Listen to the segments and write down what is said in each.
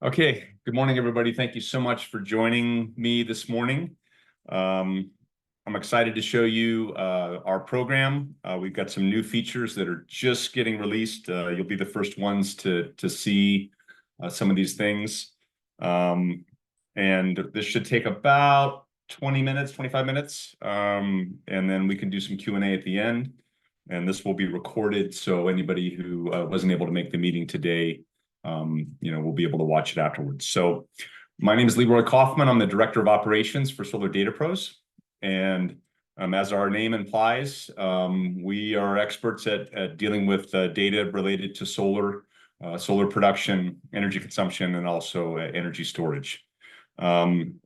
Okay, good morning, everybody. Thank you so much for joining me this morning. I'm excited to show you our program. We've got some new features that are just getting released. You'll be the first ones to see some of these things. And this should take about 20 minutes, 25 minutes. And then we can do some Q&A at the end. And this will be recorded, so anybody who wasn't able to make the meeting today we'll be able to watch it afterwards. So my name is Leroy Coffman. I'm the Director of Operations for Solar Data Pros. And as our name implies, we are experts at dealing with data related to solar production, energy consumption, and also energy storage.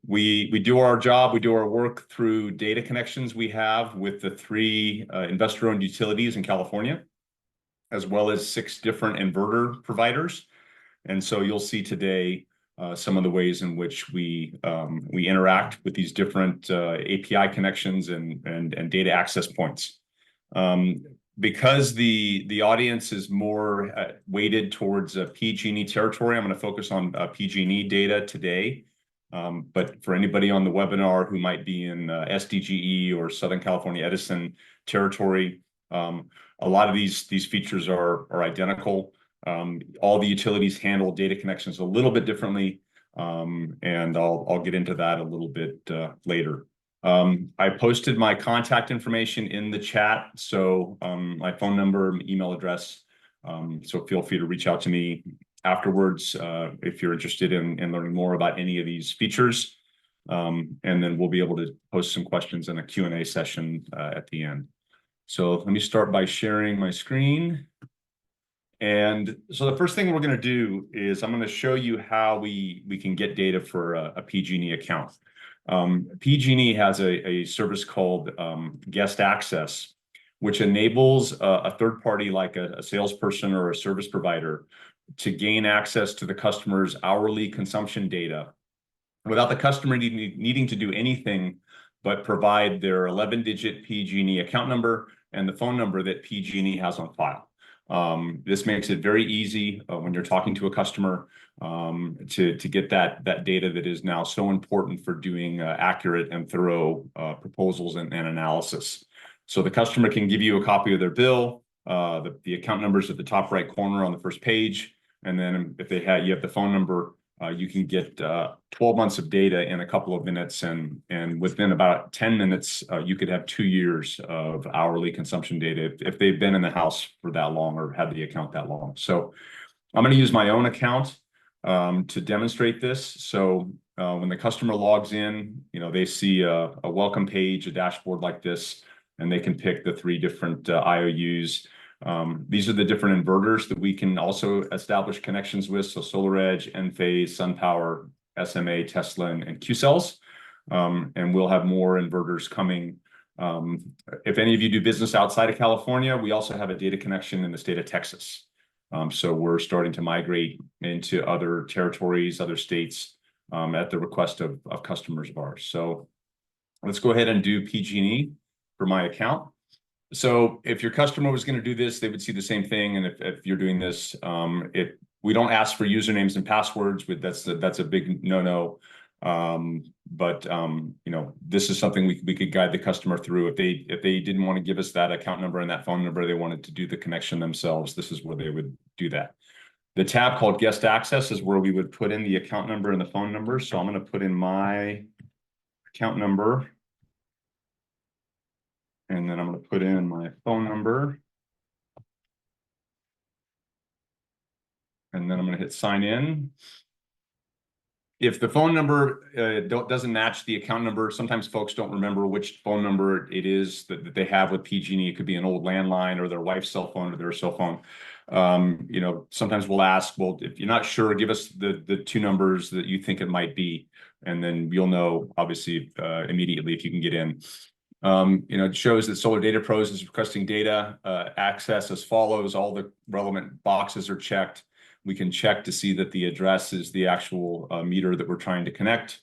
We do our job, we do our work through data connections we have with the 3 investor-owned utilities in California, as well as 6 different inverter providers. And so you'll see today some of the ways in which we interact with these different API connections and data access points. Because the audience is more weighted towards PG&E territory, I'm going to focus on PG&E data today. But for anybody on the webinar who might be in SDGE or Southern California Edison territory, a lot of these features are identical. All the utilities handle data connections a little bit differently, and I'll get into that a little bit later. I posted my contact information in the chat, so my phone number, email address, so feel free to reach out to me afterwards if you're interested in learning more about any of these features, and then we'll be able to post some questions in a Q&A session at the end. So let me start by sharing my screen. And so the first thing we're going to do is I'm going to show you how we can get data for a PG&E account. PG&E has a service called Guest Access, which enables a third party like a salesperson or a service provider to gain access to the customer's hourly consumption data without the customer needing to do anything but provide their 11-digit PG&E account number and the phone number that PG&E has on file. This makes it very easy when you're talking to a customer to get that data that is now so important for doing accurate and thorough proposals and analysis. So the customer can give you a copy of their bill. The account number is at the top right corner on the first page. And then if you have the phone number, you can get 12 months of data in a couple of minutes, and within about 10 minutes, you could have 2 years of hourly consumption data if they've been in the house for that long or had the account that long. So I'm going to use my own account to demonstrate this. So when the customer logs in, they see a welcome page, a dashboard like this, and they can pick the 3 different IOUs. These are the different inverters that we can also establish connections with. So SolarEdge, Enphase, SunPower, SMA, Tesla, and Q-Cells. And we'll have more inverters coming. If any of you do business outside of California, we also have a data connection in the state of Texas. So we're starting to migrate into other territories, other states at the request of customers of ours. So let's go ahead and do PG&E for my account. So if your customer was going to do this, they would see the same thing. And if you're doing this, we don't ask for usernames and passwords, but that's a big no-no. But this is something we could guide the customer through. If they didn't want to give us that account number and that phone number, they wanted to do the connection themselves, this is where they would do that. The tab called Guest Access is where we would put in the account number and the phone number. So I'm going to put in my account number. And then I'm going to put in my phone number. And then I'm going to hit sign in. If the phone number doesn't match the account number, sometimes folks don't remember which phone number it is that they have with PG&E. It could be an old landline or their wife's cell phone or their cell phone. Sometimes we'll ask, well, if you're not sure, give us the 2 numbers that you think it might be. And then you'll know, obviously, immediately if you can get in. It shows that Solar Data Pros is requesting data access as follows. All the relevant boxes are checked. We can check to see that the address is the actual meter that we're trying to connect.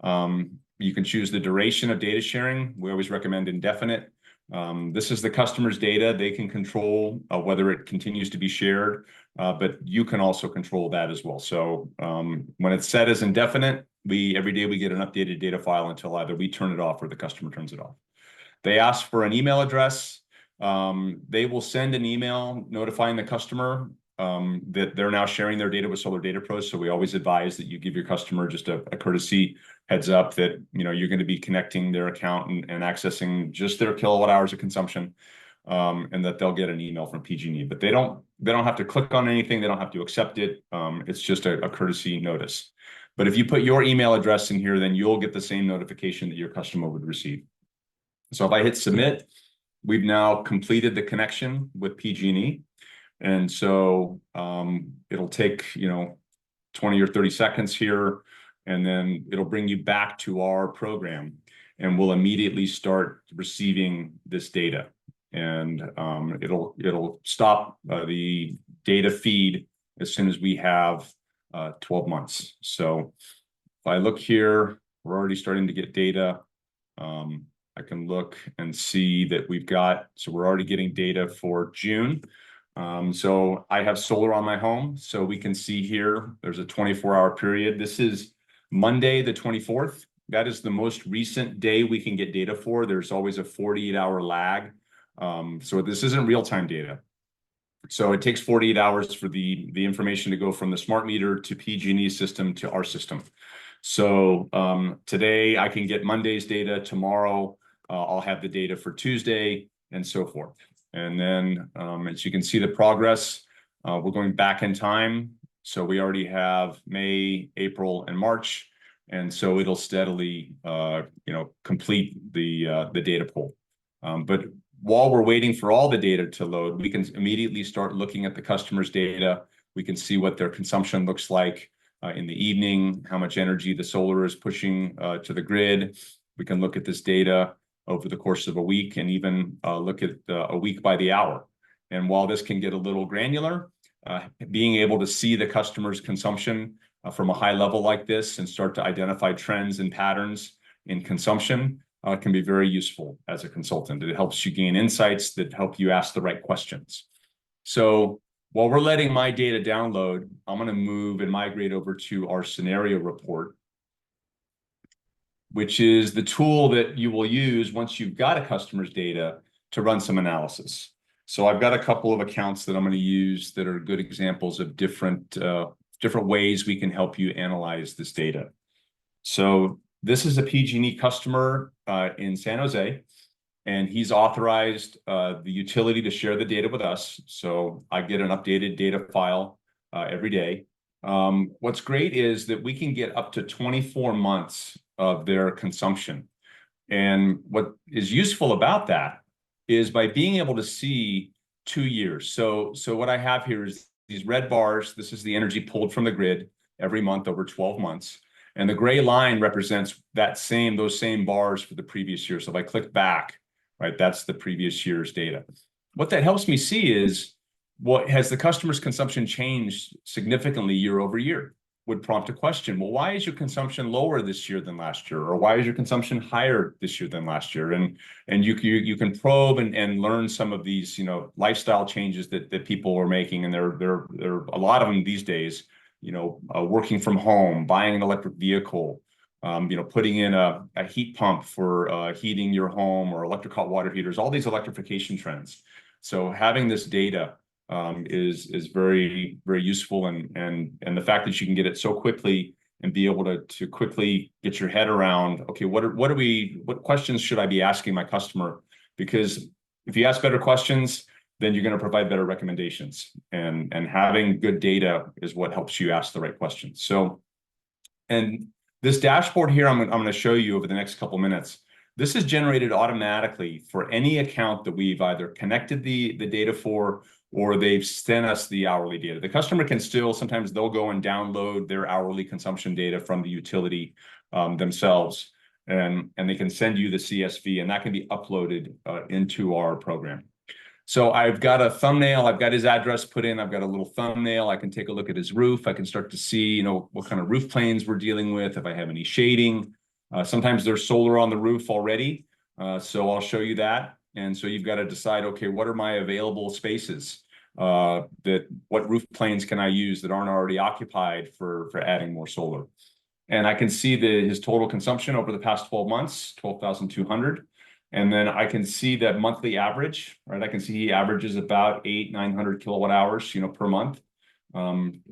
You can choose the duration of data sharing. We always recommend indefinite. This is the customer's data. They can control whether it continues to be shared, but you can also control that as well. So when it's set as indefinite, every day we get an updated data file until either we turn it off or the customer turns it off. They ask for an email address. They will send an email notifying the customer that they're now sharing their data with Solar Data Pros. So we always advise that you give your customer just a courtesy heads up that you're going to be connecting their account and accessing just their kilowatt hours of consumption, and that they'll get an email from PG&E. But they don't have to click on anything. They don't have to accept it. It's just a courtesy notice. But if you put your email address in here, then you'll get the same notification that your customer would receive. So if I hit submit, we've now completed the connection with PG&E. And so it'll take, 20 or 30 seconds here, and then it'll bring you back to our program, and we'll immediately start receiving this data. And it'll stop the data feed as soon as we have 12 months. So if I look here, we're already starting to get data. I can look and see that we're already getting data for June. So I have solar on my home. So we can see here, there's a 24-hour period. This is Monday, the 24th. That is the most recent day we can get data for. There's always a 48-hour lag. So this isn't real-time data. So it takes 48 hours for the information to go from the smart meter to PG&E system to our system. So today I can get Monday's data. Tomorrow I'll have the data for Tuesday, and so forth. And then as you can see the progress, we're going back in time. So we already have May, April, and March. And so it'll steadily, complete the data pool. But while we're waiting for all the data to load, we can immediately start looking at the customer's data. We can see what their consumption looks like in the evening, how much energy the solar is pushing to the grid. We can look at this data over the course of a week, and even look at a week by the hour. And while this can get a little granular, being able to see the customer's consumption from a high level like this and start to identify trends and patterns in consumption can be very useful as a consultant. It helps you gain insights that help you ask the right questions. So while we're letting my data download, I'm going to move and migrate over to our scenario report, which is the tool that you will use once you've got a customer's data to run some analysis. So I've got a couple of accounts that I'm going to use that are good examples of different ways we can help you analyze this data. So this is a PG&E customer in San Jose, and he's authorized the utility to share the data with us. So I get an updated data file every day. What's great is that we can get up to 24 months of their consumption. And what is useful about that is by being able to see 2 years. So what I have here is these red bars. This is the energy pulled from the grid every month over 12 months. And the gray line represents those same bars for the previous year. So if I click back, right, that's the previous year's data. What that helps me see is, has the customer's consumption changed significantly year over year? Would prompt a question. Well, why is your consumption lower this year than last year? Or why is your consumption higher this year than last year? And you can probe and learn some of these, lifestyle changes that people are making. And there are a lot of them these days, working from home, buying an electric vehicle, putting in a heat pump for heating your home, or electric hot water heaters, all these electrification trends. So having this data is very, very useful, and the fact that you can get it so quickly and be able to quickly get your head around, okay, what questions should I be asking my customer? Because if you ask better questions, then you're going to provide better recommendations, and having good data is what helps you ask the right questions. So, and this dashboard here, I'm going to show you over the next couple minutes. This is generated automatically for any account that we've either connected the data for, or they've sent us the hourly data. The customer can still, sometimes they'll go and download their hourly consumption data from the utility themselves, and they can send you the CSV, and that can be uploaded into our program. So I've got a thumbnail, I've got his address put in, I've got a little thumbnail, I can take a look at his roof, I can start to see, what kind of roof planes we're dealing with, if I have any shading. Sometimes there's solar on the roof already, so I'll show you that. And so you've got to decide, okay, what are my available spaces? What roof planes can I use that aren't already occupied for adding more solar? And I can see his total consumption over the past 12 months, 12,200. And then I can see that monthly average, right? I can see he averages about 900 kilowatt hours, per month.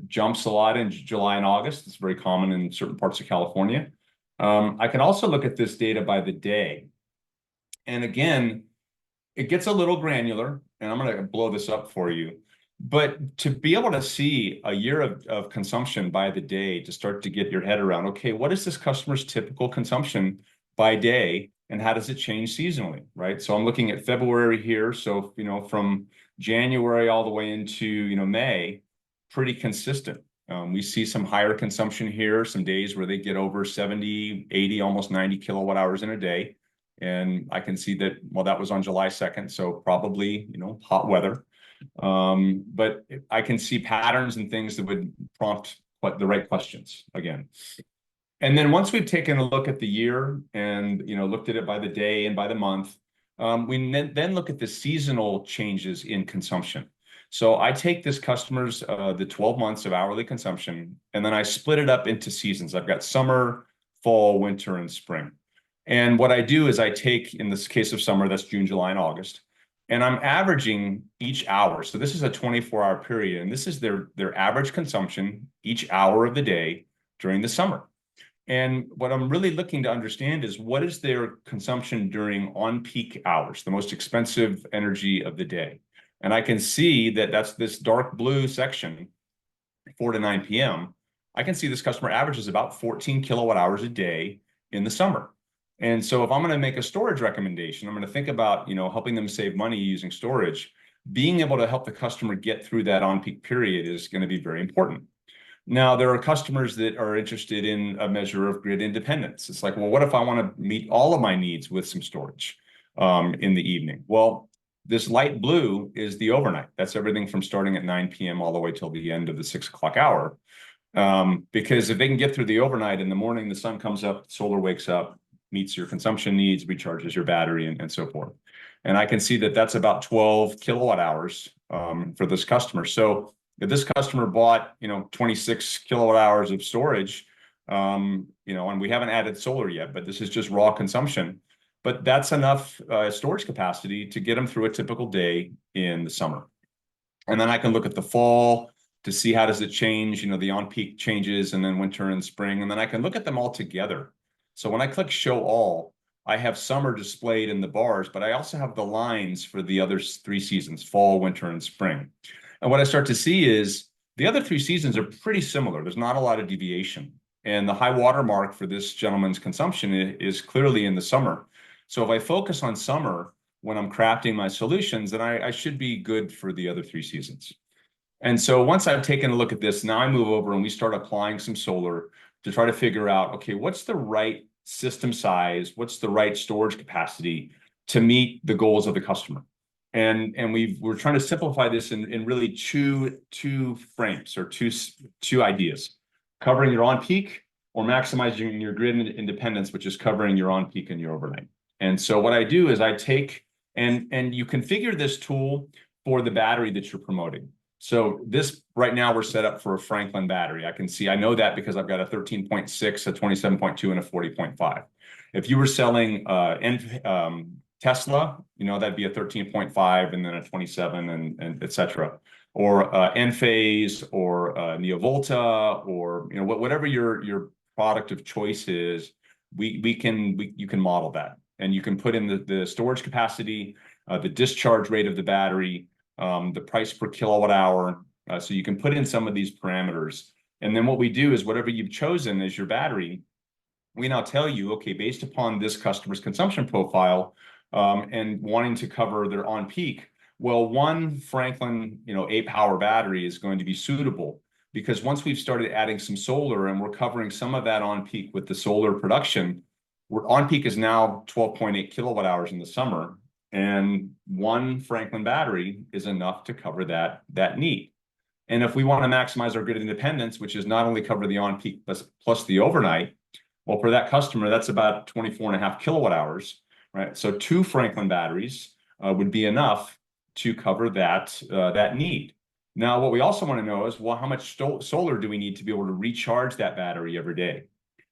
Jumps a lot in July and August. It's very common in certain parts of California. I can also look at this data by the day. And again, it gets a little granular, and I'm going to blow this up for you. But to be able to see a year of consumption by the day, to start to get your head around, okay, what is this customer's typical consumption by day, and how does it change seasonally, right? So I'm looking at February here. So, from January all the way into, May, pretty consistent. We see some higher consumption here, some days where they get over 70, 80, almost 90 kilowatt hours in a day. And I can see that, well, that was on July 2nd, so probably, hot weather. But I can see patterns and things that would prompt the right questions again. And then once we've taken a look at the year and, looked at it by the day and by the month, we then look at the seasonal changes in consumption. So I take this customer's, the 12 months of hourly consumption, and then I split it up into seasons. I've got summer, fall, winter, and spring. And what I do is I take, in this case of summer, that's June, July, and August, and I'm averaging each hour. So this is a 24-hour period, and this is their average consumption each hour of the day during the summer. And what I'm really looking to understand is, what is their consumption during on-peak hours, the most expensive energy of the day? And I can see that that's this dark blue section, 4 to 9 p.m. I can see this customer averages about 14 kilowatt hours a day in the summer. And so if I'm going to make a storage recommendation, I'm going to think about, helping them save money using storage. Being able to help the customer get through that on-peak period is going to be very important. Now, there are customers that are interested in a measure of grid independence. It's like, well, what if I want to meet all of my needs with some storage in the evening? Well, this light blue is the overnight. That's everything from starting at 9 p.m. all the way till the end of the 6 o'clock hour. Because if they can get through the overnight, in the morning, the sun comes up, solar wakes up, meets your consumption needs, recharges your battery, and so forth. And I can see that that's about 12 kilowatt hours for this customer. So if this customer bought, 26 kilowatt hours of storage, and we haven't added solar yet, but this is just raw consumption, but that's enough storage capacity to get them through a typical day in the summer. And then I can look at the fall to see how does it change, the on-peak changes, and then winter and spring. And then I can look at them all together. So when I click show all, I have summer displayed in the bars, but I also have the lines for the other 3 seasons, fall, winter, and spring. And what I start to see is the other 3 seasons are pretty similar. There's not a lot of deviation. And the high water mark for this gentleman's consumption is clearly in the summer. So if I focus on summer when I'm crafting my solutions, then I should be good for the other 3 seasons. And so once I've taken a look at this, now I move over and we start applying some solar to try to figure out, okay, what's the right system size? What's the right storage capacity to meet the goals of the customer? And we're trying to simplify this in really two frames, or two ideas: covering your on-peak, or maximizing your grid independence, which is covering your on-peak and your overnight. And so what I do is I take, and you configure this tool for the battery that you're promoting. So this, right now, we're set up for a Franklin battery. I know that because I've got a 13.6, a 27.2, and a 40.5. If you were selling Tesla, that'd be a 13.5 and then a 27 and et cetera. Or Enphase or NeoVolta, or whatever your product of choice is, you can model that, and you can put in the storage capacity, the discharge rate of the battery, the price per kilowatt hour. So you can put in some of these parameters. And then what we do is, whatever you've chosen as your battery, we now tell you, okay, based upon this customer's consumption profile, and wanting to cover their on-peak, well, one Franklin, 8-hour battery is going to be suitable, because once we've started adding some solar and we're covering some of that on-peak with the solar production, on-peak is now 12.8 kilowatt hours in the summer, and one Franklin battery is enough to cover that need. And if we want to maximize our grid independence, which is not only cover the on-peak plus the overnight, well, for that customer, that's about 24.5 kilowatt hours, right? So 2 Franklin batteries would be enough to cover that need. Now, what we also want to know is, well, how much solar do we need to be able to recharge that battery every day?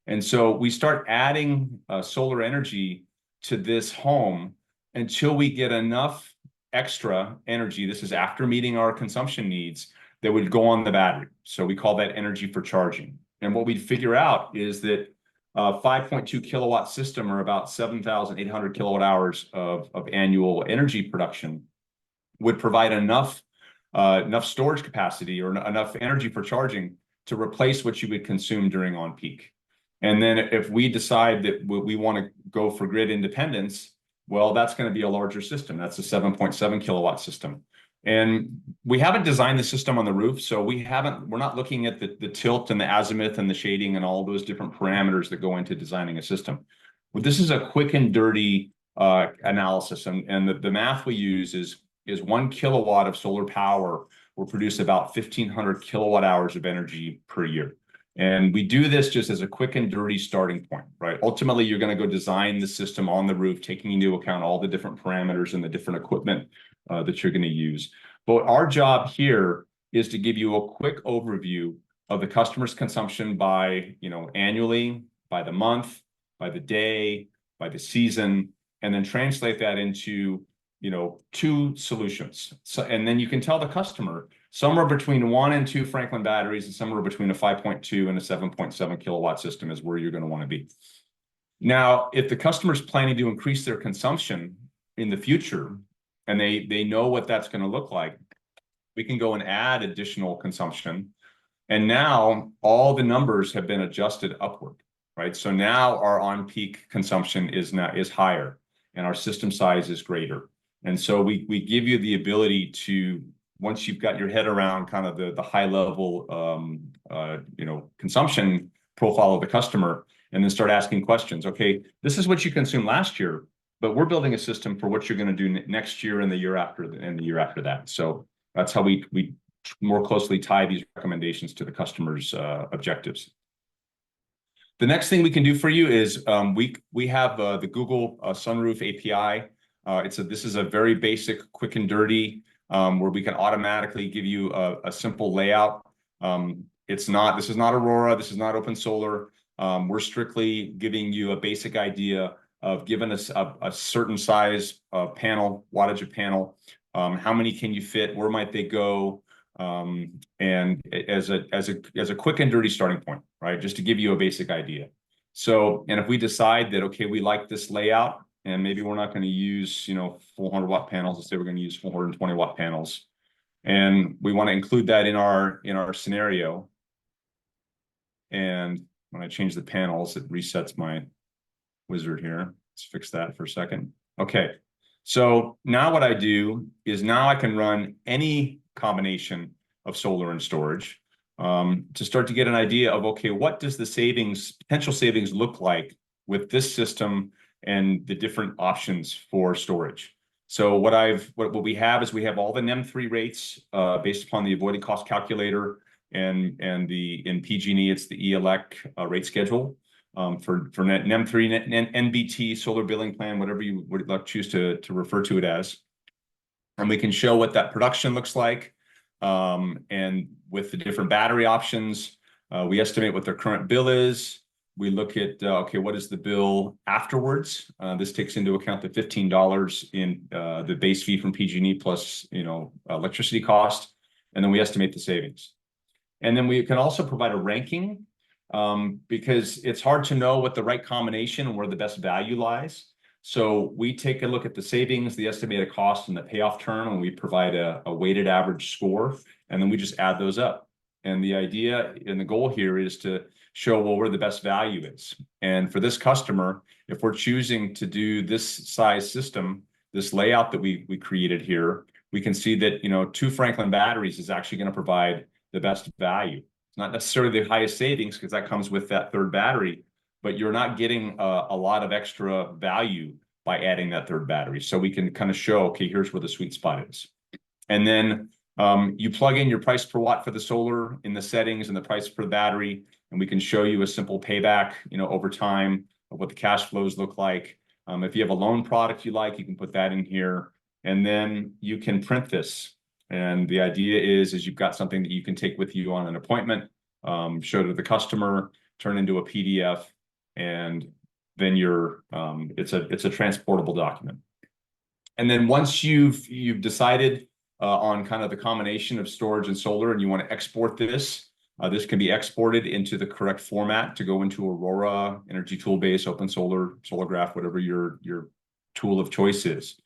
And so we start adding solar energy to this home until we get enough extra energy. This is after meeting our consumption needs that would go on the battery. So we call that energy for charging. And what we'd figure out is that 5.2 kilowatt system, or about 7,800 kilowatt hours of annual energy production, would provide enough storage capacity or enough energy for charging to replace what you would consume during on peak. And then if we decide that we want to go for grid independence, well, that's going to be a larger system. That's a 7.7 kilowatt system. And we haven't designed the system on the roof, so we're not looking at the tilt and the azimuth and the shading and all those different parameters that go into designing a system. But this is a quick and dirty analysis, and the math we use is 1 kilowatt of solar power will produce about 1,500 kilowatt hours of energy per year. And we do this just as a quick and dirty starting point, right? Ultimately, you're going to go design the system on the roof, taking into account all the different parameters and the different equipment that you're going to use. But our job here is to give you a quick overview of the customer's consumption by, annually, by the month, by the day, by the season, and then translate that into, 2 solutions. So, and then you can tell the customer somewhere between 1 and 2 Franklin batteries and somewhere between a 5.2 and a 7.7 kilowatt system is where you're going to want to be. Now, if the customer's planning to increase their consumption in the future, and they know what that's going to look like, we can go and add additional consumption. And now all the numbers have been adjusted upward, right? So now our on-peak consumption is higher, and our system size is greater. And so we give you the ability to, once you've got your head around kind of the high level consumption profile of the customer, and then start asking questions. Okay, this is what you consumed last year, but we're building a system for what you're going to do next year and the year after and the year after that. So that's how we more closely tie these recommendations to the customer's objectives. The next thing we can do for you is we have the Google Sunroof API. This is a very basic, quick and dirty, where we can automatically give you a simple layout. This is not Aurora. This is not OpenSolar. We're strictly giving you a basic idea of giving us a certain size panel, wattage of panel, how many can you fit, where might they go, and as a quick and dirty starting point, right? Just to give you a basic idea. So, and if we decide that, okay, we like this layout, and maybe we're not going to use 400 watt panels, let's say we're going to use 420 watt panels, and we want to include that in our scenario. And when I change the panels, it resets my wizard here. Let's fix that for a second. Okay, so now what I do is now I can run any combination of solar and storage to start to get an idea of, okay, what does the potential savings look like with this system and the different options for storage. So what we have is we have all the NEM3 rates based upon the avoided cost calculator, and in PG&E it's the ELEC rate schedule for NEM3, NBT, solar billing plan, whatever you would choose to refer to it as. And we can show what that production looks like, and with the different battery options, we estimate what their current bill is. We look at, okay, what is the bill afterwards? This takes into account the $15 in the base fee from PG&E plus, electricity cost, and then we estimate the savings. And then we can also provide a ranking because it's hard to know what the right combination and where the best value lies. So we take a look at the savings, the estimated cost, and the payoff term, and we provide a weighted average score, and then we just add those up. And the idea and the goal here is to show, well, where the best value is. And for this customer, if we're choosing to do this size system, this layout that we created here, we can see that 2 Franklin batteries is actually going to provide the best value. It's not necessarily the highest savings because that comes with that third battery, but you're not getting a lot of extra value by adding that third battery. So we can kind of show, okay, here's where the sweet spot is. And then you plug in your price per watt for the solar in the settings and the price per battery, and we can show you a simple payback, over time of what the cash flows look like. If you have a loan product you like, you can put that in here. and then you can print this. And the idea is you've got something that you can take with you on an appointment, show to the customer, turn into a PDF, and then it's a transportable document. And then once you've decided on kind of the combination of storage and solar, and you want to export this, this can be exported into the correct format to go into Aurora, Energy Toolbase, OpenSolar, SolarGraf, whatever your tool of choice is.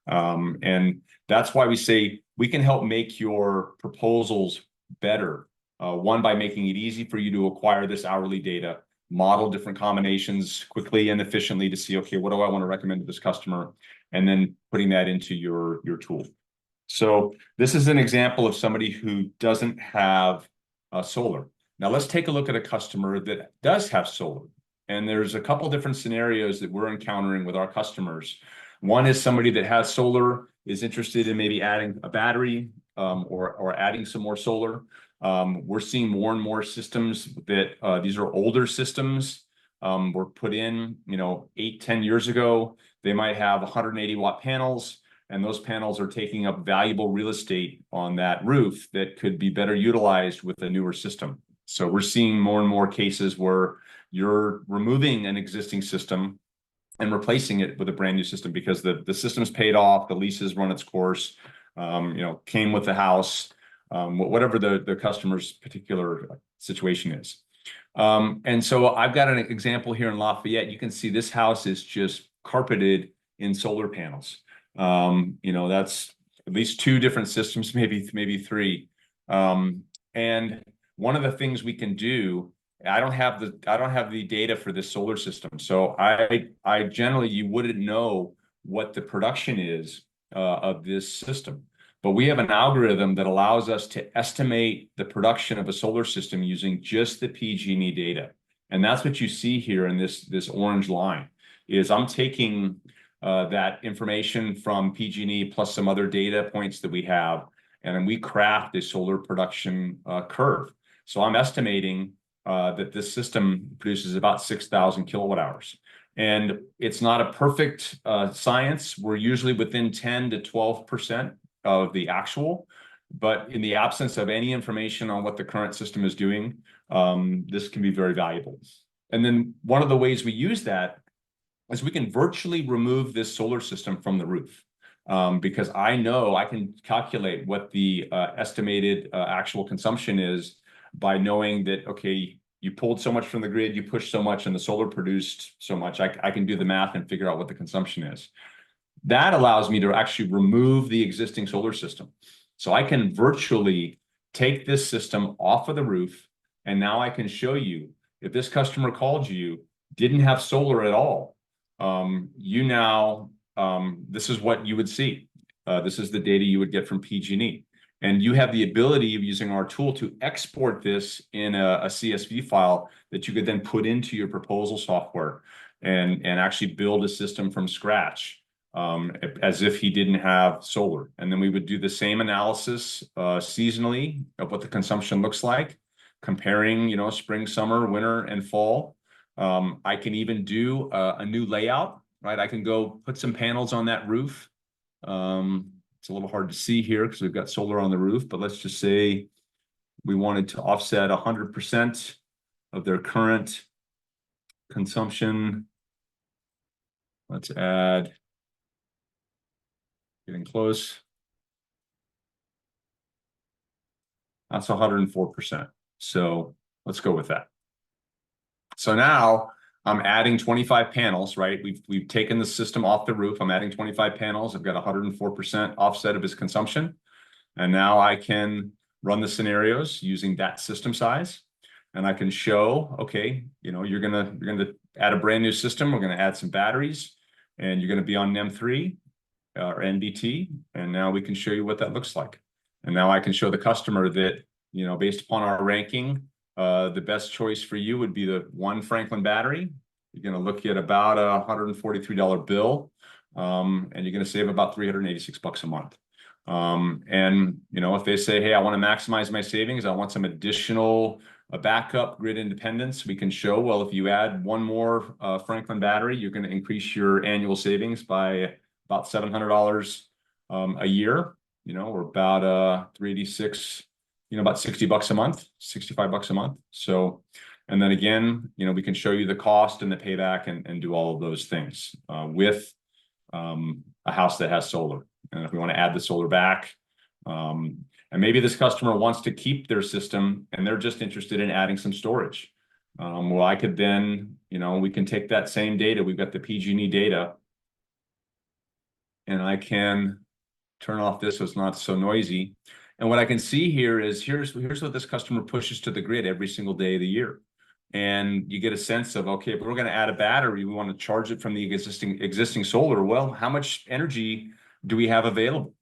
And that's why we say we can help make your proposals better. One, by making it easy for you to acquire this hourly data, model different combinations quickly and efficiently to see, okay, what do I want to recommend to this customer? And then putting that into your tool. So this is an example of somebody who doesn't have solar. Now let's take a look at a customer that does have solar. And there's a couple different scenarios that we're encountering with our customers. One is somebody that has solar, is interested in maybe adding a battery or adding some more solar. We're seeing more and more systems that these are older systems, were put in, 8-10 years ago. They might have 180-watt panels, and those panels are taking up valuable real estate on that roof that could be better utilized with a newer system. So we're seeing more and more cases where you're removing an existing system and replacing it with a brand new system because the system's paid off, the lease has run its course, came with the house, whatever the customer's particular situation is. And so I've got an example here in Lafayette. You can see this house is just carpeted in solar panels. That's at least 2 different systems, maybe 3. And one of the things we can do, I don't have the data for this solar system. So I generally, you wouldn't know what the production is of this system. But we have an algorithm that allows us to estimate the production of a solar system using just the PG&E data. And that's what you see here in this orange line, is I'm taking that information from PG&E plus some other data points that we have, and then we craft a solar production curve. So I'm estimating that this system produces about 6,000 kilowatt hours. And it's not a perfect science. We're usually within 10 to 12% of the actual, but in the absence of any information on what the current system is doing, this can be very valuable. And then one of the ways we use that is we can virtually remove this solar system from the roof, because I know I can calculate what the estimated actual consumption is by knowing that, okay, you pulled so much from the grid, you pushed so much, and the solar produced so much. I can do the math and figure out what the consumption is. That allows me to actually remove the existing solar system. So I can virtually take this system off of the roof, and now I can show you, if this customer called you, didn't have solar at all, this is what you would see. This is the data you would get from PG&E. And you have the ability of using our tool to export this in a CSV file that you could then put into your proposal software and actually build a system from scratch, as if he didn't have solar. And then we would do the same analysis seasonally of what the consumption looks like, comparing, spring, summer, winter, and fall. I can even do a new layout, right? I can go put some panels on that roof. It's a little hard to see here because we've got solar on the roof, but let's just say we wanted to offset 100% of their current consumption. Let's add, getting close. That's 104%. So let's go with that. So now I'm adding 25 panels, right? We've taken the system off the roof. I'm adding 25 panels. I've got 104% offset of his consumption. And now I can run the scenarios using that system size. And I can show, okay, you're gonna add a brand new system. We're gonna add some batteries, and you're gonna be on NEM3 or NBT. And now we can show you what that looks like. And now I can show the customer that, based upon our ranking, the best choice for you would be the 1 Franklin battery. You're going to look at about a $143 bill, and you're going to save about $386 a month. And if they say, hey, I want to maximize my savings, I want some additional backup grid independence, we can show, well, if you add 1 more Franklin battery, you're going to increase your annual savings by about $700 a year, we're about 386, about $60 a month, $65 a month. So, and then again, we can show you the cost and the payback and do all of those things with a house that has solar. And if we want to add the solar back, and maybe this customer wants to keep their system and they're just interested in adding some storage. Well, I could then, we can take that same data. We've got the PG&E data, and I can turn off this so it's not so noisy. And what I can see here is here's what this customer pushes to the grid every single day of the year. And you get a sense of, okay, if we're going to add a battery, we want to charge it from the existing solar. Well, how much energy do we have available?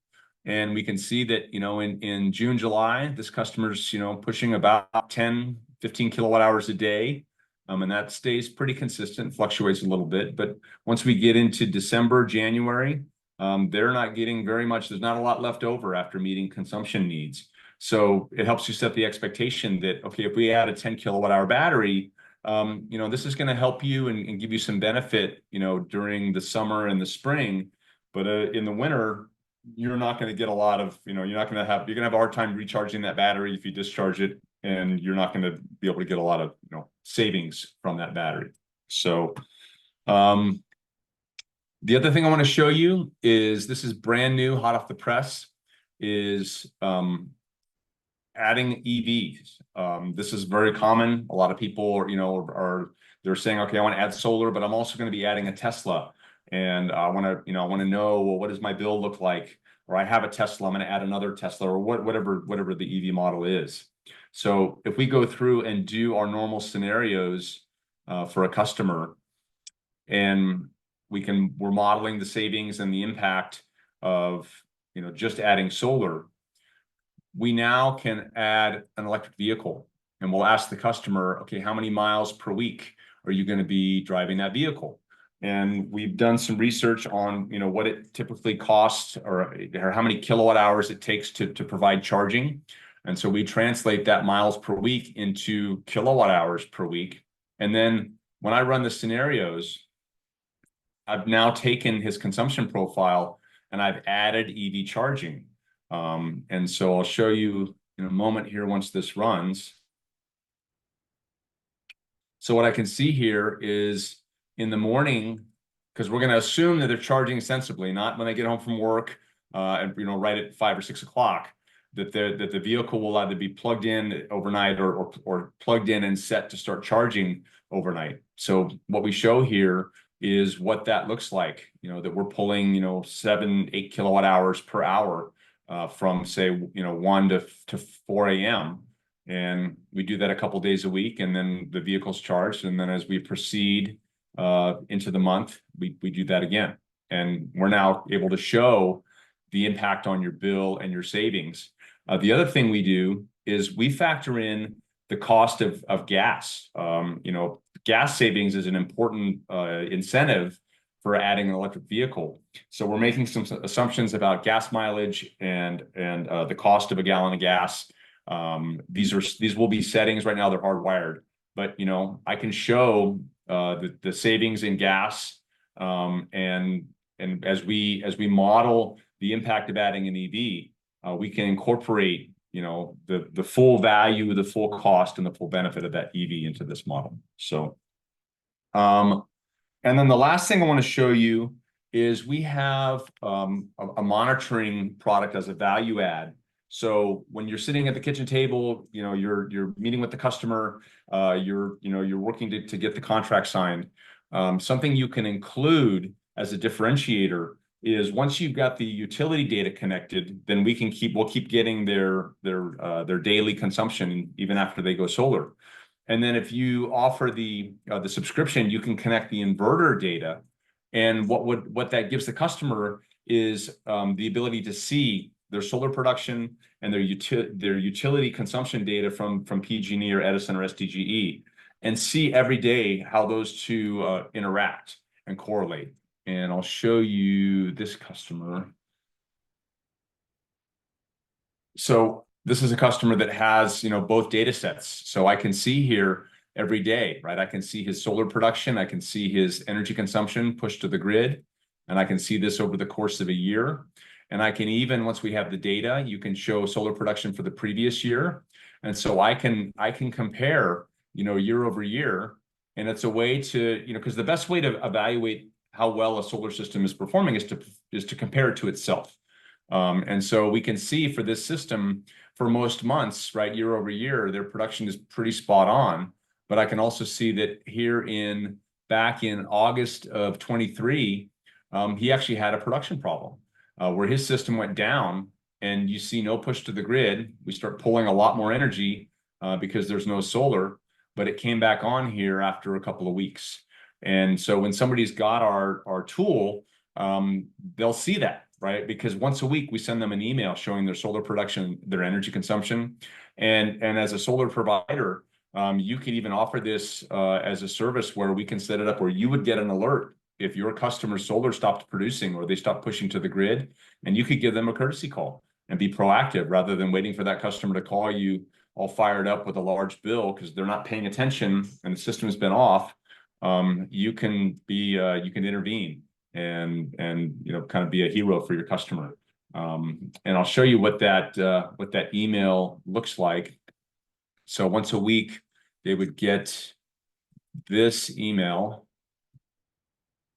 And we can see that, in June, July, this customer's, pushing about 10, 15 kilowatt hours a day. And that stays pretty consistent, fluctuates a little bit. But once we get into December, January, they're not getting very much. There's not a lot left over after meeting consumption needs. So it helps you set the expectation that, okay, if we add a 10 kilowatt hour battery, this is going to help you and give you some benefit, during the summer and the spring. But in the winter, you're not going to get a lot of, you're going to have a hard time recharging that battery if you discharge it, and you're not going to be able to get a lot of, savings from that battery. So, the other thing I want to show you is, this is brand new, hot off the press, is adding EVs. This is very common. A lot of people, they're saying, okay, I want to add solar, but I'm also going to be adding a Tesla. And I want to know, well, what does my bill look like? Or I have a Tesla, I'm going to add another Tesla, or whatever the EV model is. So if we go through and do our normal scenarios for a customer, and we're modeling the savings and the impact of, just adding solar, we now can add an electric vehicle, and we'll ask the customer, okay, how many miles per week are you going to be driving that vehicle? And we've done some research on, what it typically costs, or how many kilowatt hours it takes to provide charging. And so we translate that miles per week into kilowatt hours per week. And then when I run the scenarios, I've now taken his consumption profile and I've added EV charging. And so I'll show you in a moment here once this runs. So what I can see here is, in the morning, because we're going to assume that they're charging sensibly, not when they get home from work, and right at 5 or 6 o'clock, that the vehicle will either be plugged in overnight or plugged in and set to start charging overnight. So what we show here is what that looks like, that we're pulling, 7, 8 kilowatt hours per hour from, say, 1 to 4 a.m. And we do that a couple days a week, and then the vehicle's charged. And then as we proceed into the month, we do that again. And we're now able to show the impact on your bill and your savings. The other thing we do is we factor in the cost of gas. Gas savings is an important incentive for adding an electric vehicle. So we're making some assumptions about gas mileage and the cost of a gallon of gas. These will be settings. Right now they're hardwired, but I can show the savings in gas, and as we model the impact of adding an EV, we can incorporate the full value, the full cost, and the full benefit of that EV into this model. So, and then the last thing I want to show you is we have a monitoring product as a value add. So when you're sitting at the kitchen table, you're meeting with the customer, you're working to get the contract signed. Something you can include as a differentiator is, once you've got the utility data connected, then we'll keep getting their daily consumption even after they go solar. And then if you offer the subscription, you can connect the inverter data, and what that gives the customer is the ability to see their solar production and their utility consumption data from PG&E or Edison or SDGE, and see every day how those two interact and correlate. And I'll show you this customer. So this is a customer that has both data sets. So I can see here every day, right? I can see his solar production, I can see his energy consumption pushed to the grid, and I can see this over the course of a year. And I can even, once we have the data, you can show solar production for the previous year. And so I can compare, year over year. And it's a way to, because the best way to evaluate how well a solar system is performing is to compare it to itself. And so we can see for this system, for most months, right, year over year, their production is pretty spot on. But I can also see that here back in August of 23, he actually had a production problem where his system went down, and you see no push to the grid. We start pulling a lot more energy because there's no solar, but it came back on here after a couple of weeks. And so when somebody's got our tool, they'll see that, right? Because once a week we send them an email showing their solar production, their energy consumption. And as a solar provider, you could even offer this as a service where we can set it up where you would get an alert if your customer's solar stopped producing or they stopped pushing to the grid, and you could give them a courtesy call and be proactive rather than waiting for that customer to call you all fired up with a large bill because they're not paying attention and the system has been off. You can intervene and kind of be a hero for your customer. And I'll show you what that email looks like. So once a week, they would get this email,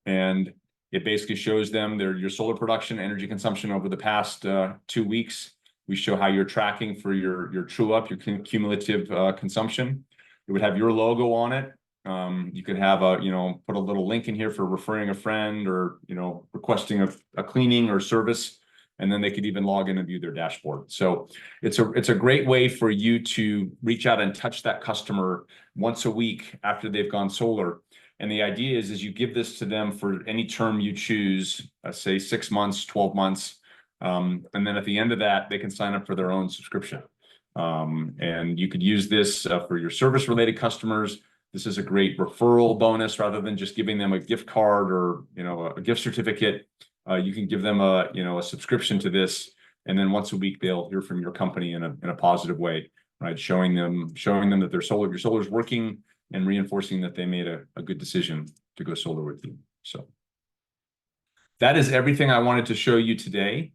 and it basically shows them your solar production, energy consumption over the past 2 weeks. We show how you're tracking for your true up, your cumulative consumption. It would have your logo on it. You could have put a little link in here for referring a friend or, requesting a cleaning or service. And then they could even log in and view their dashboard. So it's a great way for you to reach out and touch that customer once a week after they've gone solar. And the idea is you give this to them for any term you choose, say 6 months, 12 months. And then at the end of that, they can sign up for their own subscription. And you could use this for your service related customers. This is a great referral bonus rather than just giving them a gift card or, a gift certificate. You can give them a subscription to this, and then once a week they'll hear from your company in a positive way, right? Showing them that your solar is working and reinforcing that they made a good decision to go solar with you. So that is everything I wanted to show you today.